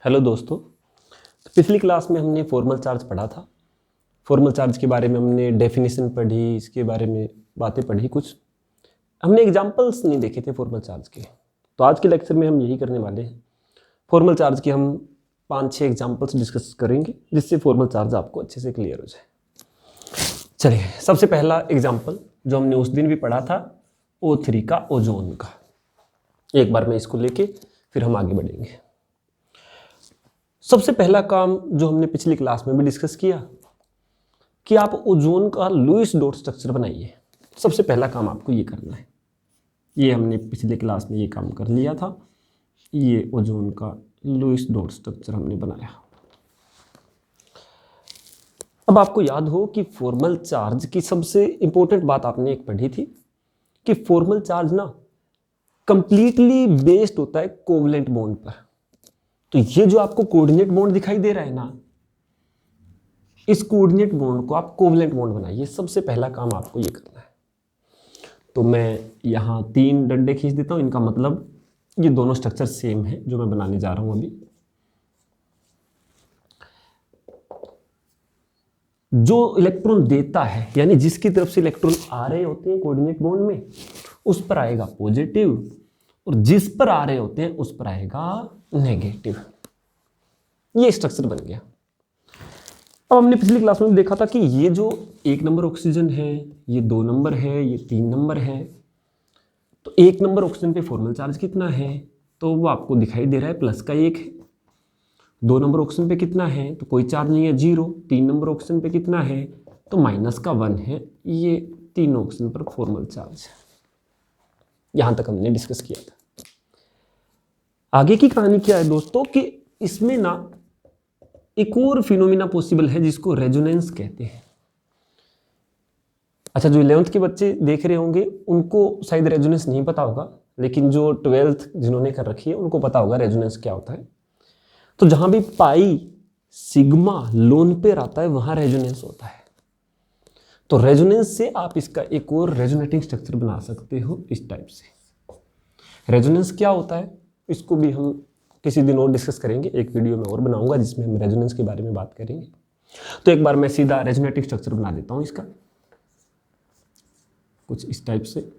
Hello दोस्तों, तो पिछली क्लास में हमने फॉर्मल चार्ज पढ़ा था। फॉर्मल चार्ज के बारे में हमने डेफिनेशन पढ़ी, इसके बारे में बातें पढ़ी कुछ। हमने एग्जांपल्स नहीं देखे थे फॉर्मल चार्ज के। तो आज के लेक्चर में हम यही करने वाले हैं। फॉर्मल चार्ज के हम 5-6 एग्जांपल्स डिस्कस करेंगे, जिससे फॉर्मल चार्ज आपको अच्छे से क्लियर हो जाए। चलिए, सबसे पहला एग्जाम्पल जो हमने उस दिन भी पढ़ा था, O3 का, ओजोन का। एक बार मैं इसको लेके फिर हम आगे बढ़ेंगे। सबसे पहला काम जो हमने पिछली क्लास में भी डिस्कस किया कि आप ओजोन का लुईस डॉट स्ट्रक्चर बनाइए। सबसे पहला काम आपको ये करना है। ये हमने पिछली क्लास में ये काम कर लिया था। ये ओजोन का लुईस डॉट स्ट्रक्चर हमने बनाया। अब आपको याद हो कि फॉर्मल चार्ज की सबसे इंपॉर्टेंट बात आपने एक पढ़ी थी कि फॉर्मल चार्ज ना कंप्लीटली बेस्ड होता है कोवलेंट बॉन्ड पर। तो ये जो आपको कोऑर्डिनेट बॉन्ड दिखाई दे रहा है ना, इस कोऑर्डिनेट बॉन्ड को आप कोवलेंट बॉन्ड बनाइए। सबसे पहला काम आपको ये करना है। तो मैं यहाँ 3 डंडे खींच देता हूँ। इनका मतलब ये दोनों स्ट्रक्चर सेम है जो मैं बनाने जा रहा हूँ अभी। जो इलेक्ट्रॉन देता है, यानी जिसकी तरफ से इलेक्ट्रॉन आ रहे होते हैं कोऑर्डिनेट बॉन्ड में, उस पर आएगा पॉजिटिव, और जिस पर आ रहे होते हैं उस पर आएगा नेगेटिव। ये स्ट्रक्चर बन गया। अब हमने पिछली क्लास में देखा था कि ये जो 1 नंबर ऑक्सीजन है, ये 2 नंबर है, ये 3 नंबर है। तो 1 नंबर ऑक्सीजन पे फॉर्मल चार्ज कितना है, तो वो आपको दिखाई दे रहा है +1 है। 2 नंबर ऑक्सीजन पे कितना है, तो कोई चार्ज नहीं है, 0। 3 नंबर ऑक्सीजन पे कितना है, तो -1 है। ये तीनों ऑक्सीजन पर फॉर्मल चार्ज है। यहां तक हमने डिस्कस किया था। आगे की कहानी क्या है दोस्तों कि इसमें ना एक और फिनोमिना पॉसिबल है जिसको रेजोनेंस कहते हैं। अच्छा, जो 11th के बच्चे देख रहे होंगे उनको शायद रेजोनेंस नहीं पता होगा, लेकिन जो 12th जिन्होंने कर रखी है उनको पता होगा रेजोनेंस क्या होता है। तो जहां भी पाई सिग्मा लोन पेयर आता है वहां रेजोनेंस होता है। तो रेजोनेंस से आप इसका एक और रेजोनेटिंग स्ट्रक्चर बना सकते हो इस टाइप से। रेजोनेंस क्या होता है इसको भी हम किसी दिन और डिस्कस करेंगे। एक वीडियो में और बनाऊंगा जिसमें हम रेजोनेंस के बारे में बात करेंगे। तो एक बार मैं सीधा रेजोनेटिंग स्ट्रक्चर बना देता हूं इसका, कुछ इस टाइप से।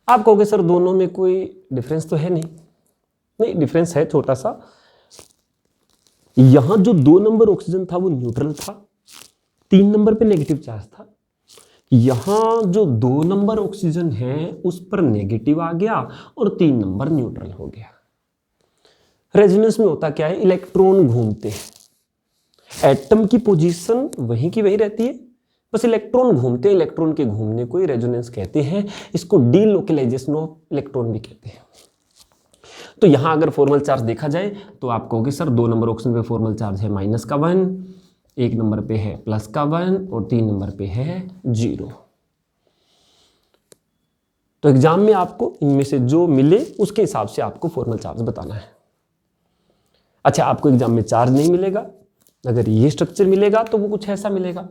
आप कहोगे सर दोनों में कोई डिफरेंस तो है नहीं। नहीं, डिफरेंस है छोटा सा। यहां जो 2 नंबर ऑक्सीजन था वो न्यूट्रल था, 3 नंबर पे नेगेटिव चार्ज था। यहां जो 2 नंबर ऑक्सीजन है उस पर नेगेटिव आ गया और 3 नंबर न्यूट्रल हो गया। रेजोनेंस में होता क्या है, इलेक्ट्रॉन घूमते हैं। एटम की पोजीशन वहीं की वही रहती है, बस इलेक्ट्रॉन घूमते हैं। इलेक्ट्रॉन के घूमने को ही रेजोनेंस कहते हैं। इसको डीलोकलाइजेशन ऑफ इलेक्ट्रॉन भी कहते हैं। तो यहां अगर फॉर्मल चार्ज देखा जाए तो आप कहोगे सर 2 नंबर ऑक्सीजन पे फॉर्मल चार्ज है -1, 1 नंबर पे है +1 और 3 नंबर पे है 0। तो एग्जाम में आपको इनमें से जो मिले उसके हिसाब से आपको फॉर्मल चार्ज बताना है। अच्छा, आपको एग्जाम में चार्ज नहीं मिलेगा, अगर ये स्ट्रक्चर मिलेगा तो वो कुछ ऐसा मिलेगा,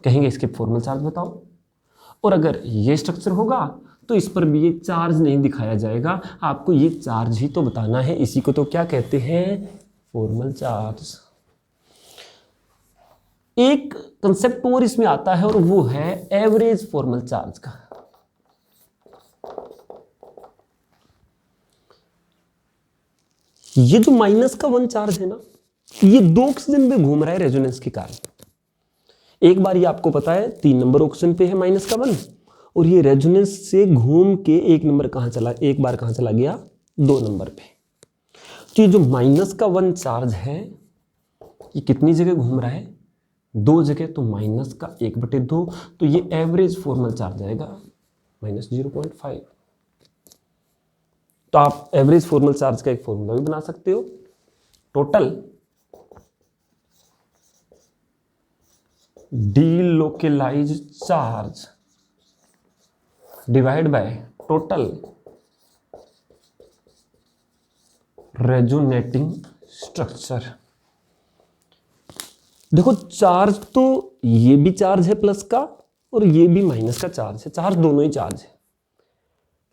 कहेंगे इसके फॉर्मल चार्ज बताओ। और अगर ये स्ट्रक्चर होगा तो इस पर भी ये चार्ज नहीं दिखाया जाएगा, आपको ये चार्ज ही तो बताना है। इसी को तो क्या कहते हैं, फॉर्मल चार्ज। एक कंसेप्ट और इसमें आता है और वो है एवरेज फॉर्मल चार्ज का। ये जो -1 चार्ज है ना, ये 2 ऑक्सीजन पे घूम रहा है रेजोनेंस के कारण। एक बार ये आपको पता है 3 नंबर ऑक्सीजन पे है -1, और ये रेजोनेंस से घूम के 1 नंबर कहां चला, एक बार कहां चला गया, 2 नंबर पे। तो ये जो -1 चार्ज है ये कितनी जगह घूम रहा है, 2 जगह। तो -1/2, तो ये एवरेज फॉर्मल चार्ज आएगा -0.5। तो आप एवरेज फॉर्मल चार्ज का एक फॉर्मूला भी बना सकते हो। Total delocalised charge divide by total resonating structure. देखो चार्ज तो ये भी चार्ज है प्लस का और ये भी माइनस का चार्ज है, चार्ज दोनों ही चार्ज है।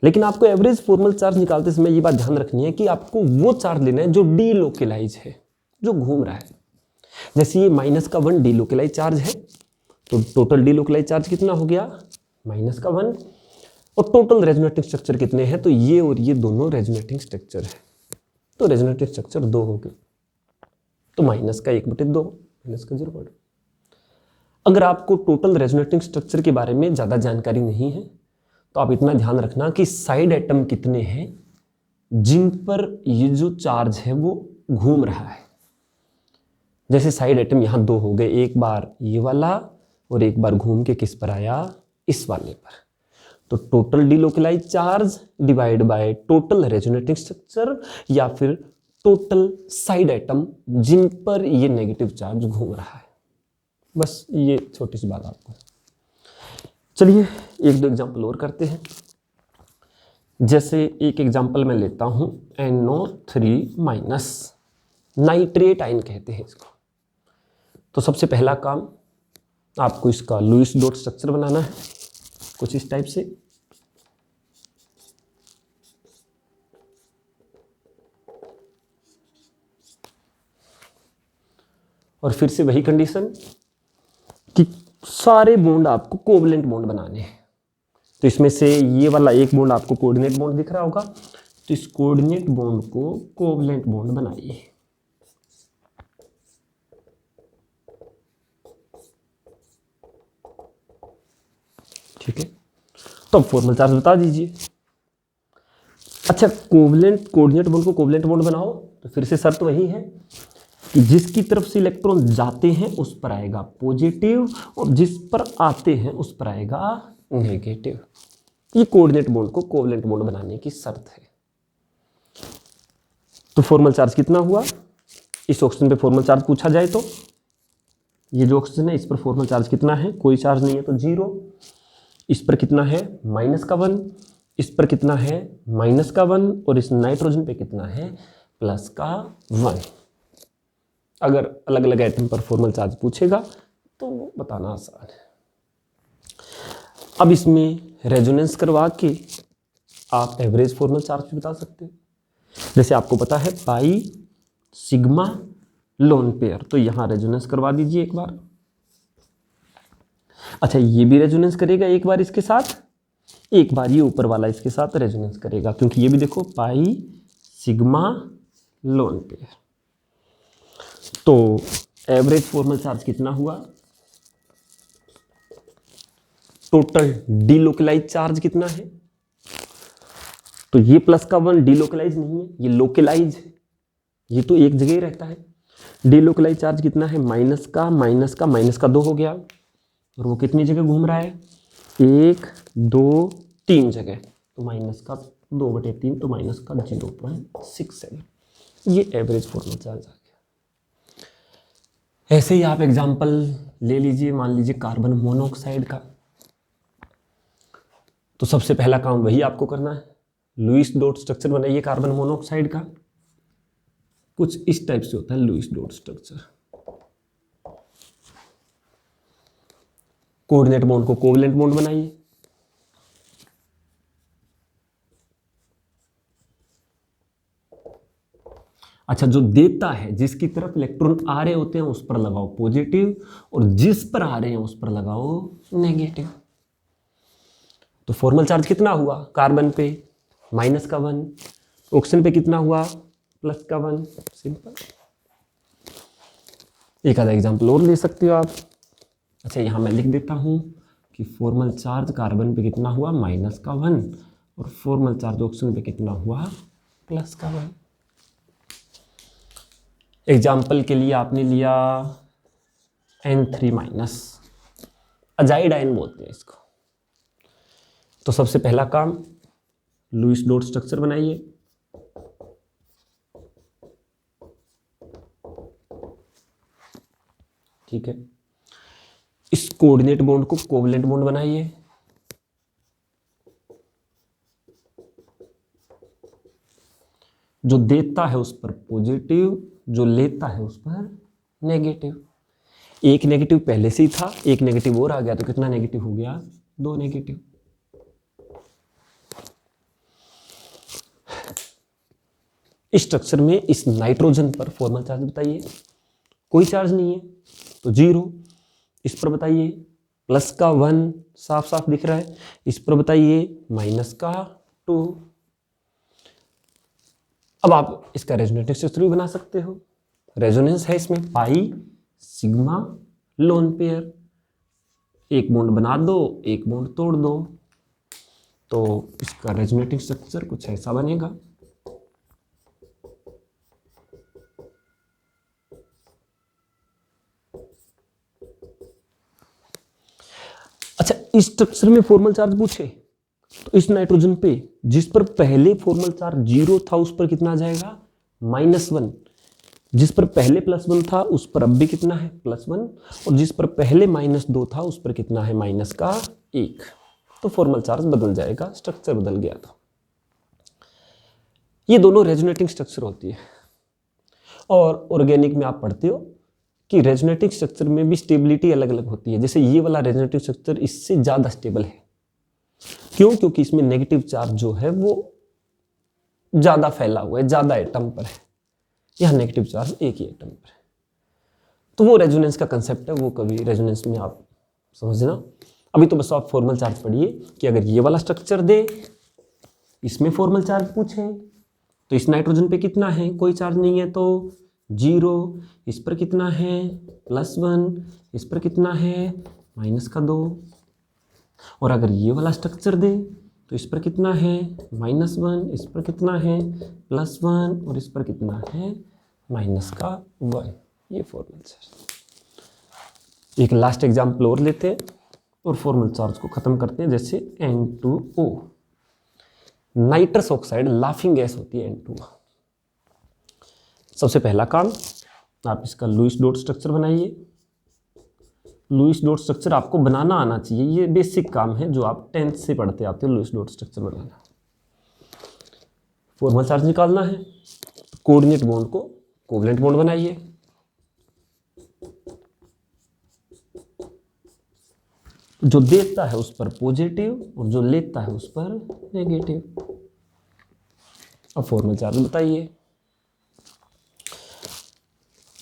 लेकिन आपको एवरेज फॉर्मल चार्ज निकालते समय ये बात ध्यान रखनी है कि आपको वो चार्ज लेना है जो डीलोकेलाइज है, जो घूम रहा है। जैसे ये माइनस का 1 डीलोकेलाइज चार्ज है, तो टोटल डीलोकेलाइज चार्ज कितना हो गया, माइनस का 1। और टोटल रेजोनेटिंग स्ट्रक्चर कितने हैं, तो ये और ये दोनों रेजोनेटिंग स्ट्रक्चर है, तो रेजोनेटिंग स्ट्रक्चर 2 हो गए, तो माइनस का 1/2, माइनस का 0। अगर आपको टोटल रेजोनेटिंग स्ट्रक्चर के बारे में ज़्यादा जानकारी नहीं है तो आप इतना ध्यान रखना कि साइड एटम कितने हैं जिन पर ये जो चार्ज है वो घूम रहा है। जैसे साइड एटम यहाँ 2 हो गए, एक बार ये वाला और एक बार घूम के किस पर आया, इस वाले पर। तो total delocalize charge divide by total resonating structure, या फिर टोटल साइड एटम जिन पर ये नेगेटिव चार्ज घूम रहा है। बस ये छोटी सी बात आपको। चलिए 1-2 एग्जाम्पल और करते हैं। जैसे एक एग्जाम्पल मैं लेता हूं NO3- नाइट्रेट आयन कहते हैं इसको। तो सबसे पहला काम आपको इसका लुईस डॉट स्ट्रक्चर बनाना है कुछ इस टाइप से। और फिर से वही कंडीशन कि सारे बॉन्ड आपको कोवलेंट बॉन्ड बनाने हैं। तो इसमें से ये वाला एक बॉन्ड आपको कोऑर्डिनेट बॉन्ड दिख रहा होगा, तो इस कोऑर्डिनेट बॉन्ड को कोवलेंट बॉन्ड बनाइए। ठीक है, तो अब फॉर्मल चार्ज बता दीजिए। अच्छा, कोवलेंट कोऑर्डिनेट बॉन्ड को कोवलेंट बॉन्ड बनाओ, तो फिर से शर्त वही है कि जिसकी तरफ से इलेक्ट्रॉन जाते हैं उस पर आएगा पॉजिटिव और जिस पर आते हैं उस पर आएगा नेगेटिव। ये कोऑर्डिनेट बॉन्ड को कोवलेंट बॉन्ड बनाने की शर्त है। तो फॉर्मल चार्ज कितना हुआ, इस ऑक्सीजन पे फॉर्मल चार्ज पूछा जाए तो ये जो ऑक्सीजन है इस पर फॉर्मल चार्ज कितना है, कोई चार्ज नहीं है तो 0। इस पर कितना है, माइनस का 1। इस पर कितना है, माइनस का 1। और इस नाइट्रोजन पे कितना है, प्लस का 1। अगर अलग अलग एटम पर फॉर्मल चार्ज पूछेगा तो बताना आसान है। अब इसमें रेजोनेंस करवा के आप एवरेज फॉर्मल चार्ज भी बता सकते हैं। जैसे आपको पता है पाई सिग्मा लोन पेयर, तो यहां रेजोनेंस करवा दीजिए एक बार। अच्छा, ये भी रेजोनेंस करेगा एक बार इसके साथ, एक बार ये ऊपर वाला इसके साथ रेजोनेंस करेगा, क्योंकि ये भी देखो पाई सिग्मा लोन पेयर। तो एवरेज फॉर्मल चार्ज कितना हुआ, टोटल डीलोकेलाइज चार्ज कितना है, तो ये प्लस का 1 डीलोकेलाइज नहीं है, ये लोकेलाइज है, ये तो एक जगह ही रहता है। डीलोकेलाइज चार्ज कितना है, माइनस का 2 हो गया। और वो कितनी जगह घूम रहा है, 1 2 3 जगह, तो माइनस का 2/3, तो माइनस का 0.67। ये एवरेज फॉर्मल चार्ज आ गया। ऐसे ही आप एग्जाम्पल ले लीजिए, मान लीजिए कार्बन मोनोऑक्साइड का। तो सबसे पहला काम वही आपको करना है, लुईस डॉट स्ट्रक्चर बनाइए कार्बन मोनोऑक्साइड का। कुछ इस टाइप से होता है Lewis dot structure. Coordinate bond को कोवलेंट बॉन्ड बनाइए। अच्छा, जो देता है जिसकी तरफ इलेक्ट्रॉन आ रहे होते हैं उस पर लगाओ पॉजिटिव और जिस पर आ रहे हैं उस पर लगाओ नेगेटिव। तो फॉर्मल चार्ज कितना हुआ, कार्बन पे माइनस का 1, ऑक्सीजन पे कितना हुआ, प्लस का 1। सिंपल। एक आधा एग्जाम्पल और ले सकते हो आप। अच्छा, यहां मैं लिख देता हूं कि फॉर्मल चार्ज कार्बन पे कितना हुआ, माइनस का 1, और फॉर्मल चार्ज ऑक्सीजन पे कितना हुआ, प्लस का 1। एग्जाम्पल के लिए आपने लिया N3-, अजाइड आयन बोलते हैं इसको। तो सबसे पहला काम लुईस डॉट स्ट्रक्चर बनाइए। ठीक है, इस कोऑर्डिनेट बॉन्ड को कोवलेंट बॉन्ड बनाइए। जो देता है उस पर पॉजिटिव, जो लेता है उस पर नेगेटिव। एक नेगेटिव पहले से ही था, एक नेगेटिव और आ गया तो कितना नेगेटिव हो गया, 2 नेगेटिव। इस स्ट्रक्चर में इस नाइट्रोजन पर फॉर्मल चार्ज बताइए। कोई चार्ज नहीं है तो 0। इस पर बताइए प्लस का 1 साफ साफ दिख रहा है, इस पर बताइए माइनस का 2। अब आप इसका रेजोनेटिव स्ट्रक्चर भी बना सकते हो। रेजोनेंस है इसमें पाई सिग्मा लोन पेयर, एक बॉन्ड बना दो, एक बॉन्ड तोड़ दो, तो इसका रेजोनेटिव स्ट्रक्चर कुछ ऐसा बनेगा। अच्छा, इस स्ट्रक्चर में फॉर्मल चार्ज पूछे तो इस नाइट्रोजन पे जिस पर पहले फॉर्मल चार्ज 0 था उस पर कितना आ जाएगा, -1। जिस पर पहले +1 था उस पर अब भी कितना है, +1। और जिस पर पहले -2 था उस पर कितना है, -1। तो फॉर्मल चार्ज बदल जाएगा, स्ट्रक्चर बदल गया था। ये दोनों रेजोनेटिंग स्ट्रक्चर होती है। और ऑर्गेनिक में आप पढ़ते हो कि रेजोनेटिव स्ट्रक्चर में भी स्टेबिलिटी अलग अलग होती है। जैसे ये वाला रेजोनेटिव स्ट्रक्चर इससे ज़्यादा स्टेबल है। क्यों? क्योंकि इसमें नेगेटिव चार्ज जो है वो ज़्यादा फैला हुआ है, ज़्यादा एटम पर है। यहाँ नेगेटिव चार्ज एक ही एटम पर है। तो वो रेजोनेंस का कंसेप्ट है, वो कभी रेजोनेंस में आप समझना। अभी तो बस आप फॉर्मल चार्ज पढ़िए कि अगर ये वाला स्ट्रक्चर दे, इसमें फॉर्मल चार्ज पूछे तो इस नाइट्रोजन पे कितना है, कोई चार्ज नहीं है तो 0। इस पर कितना है, +1। इस पर कितना है, -2। और अगर ये वाला स्ट्रक्चर दे तो इस पर कितना है, -1। इस पर कितना है, +1। और इस पर कितना है, -1। ये फॉर्मल चार्ज। एक लास्ट एग्जाम्पल और लेते हैं और फॉर्मल चार्ज को खत्म करते हैं। जैसे N2O, nitrous oxide laughing gas होती है N2O। सबसे पहला काम, आप इसका लुईस डॉट स्ट्रक्चर बनाइए। लुईस डॉट स्ट्रक्चर आपको बनाना आना चाहिए, ये बेसिक काम है जो आप 10th से पढ़ते आते हो। लुईस डॉट स्ट्रक्चर बनाना, फॉर्मल चार्ज निकालना है, कोऑर्डिनेट बॉन्ड को कोवलेंट बॉन्ड बनाइए। जो देता है उस पर पॉजिटिव और जो लेता है उस पर नेगेटिव। अब फॉर्मल चार्ज बताइए।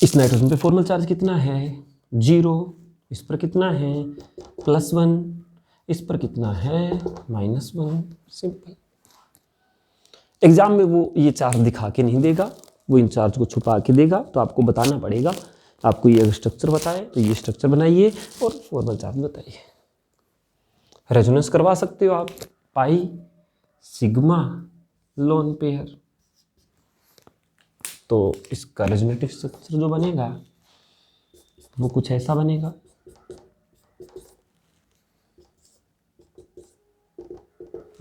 इस नाइट्रोजन पे फॉर्मल चार्ज कितना है, 0। इस पर कितना है, +1। इस पर कितना है, -1। सिंपल। एग्जाम में वो ये चार्ज दिखा के नहीं देगा, वो इन चार्ज को छुपा के देगा। तो आपको बताना पड़ेगा, आपको ये अगर स्ट्रक्चर बताए तो ये स्ट्रक्चर बनाइए और फॉर्मल चार्ज बताइए। रेजोनेंस करवा सकते हो आप, पाई सिग्मा लोन पेयर। तो इसका रेजोनेटिव स्ट्रक्चर जो बनेगा वो कुछ ऐसा बनेगा।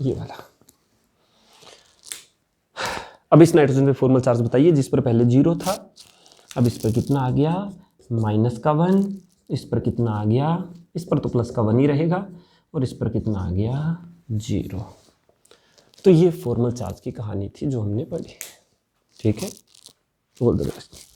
ये वाला। अब इस नाइट्रोजन पे फॉर्मल चार्ज बताइए जिस पर पहले 0 था, अब इस पर कितना आ गया, -1। इस पर कितना आ गया, इस पर तो +1 ही रहेगा। और इस पर कितना आ गया, 0। तो ये फॉर्मल चार्ज की कहानी थी जो हमने पढ़ी। ठीक है, ऑल द बेस्ट।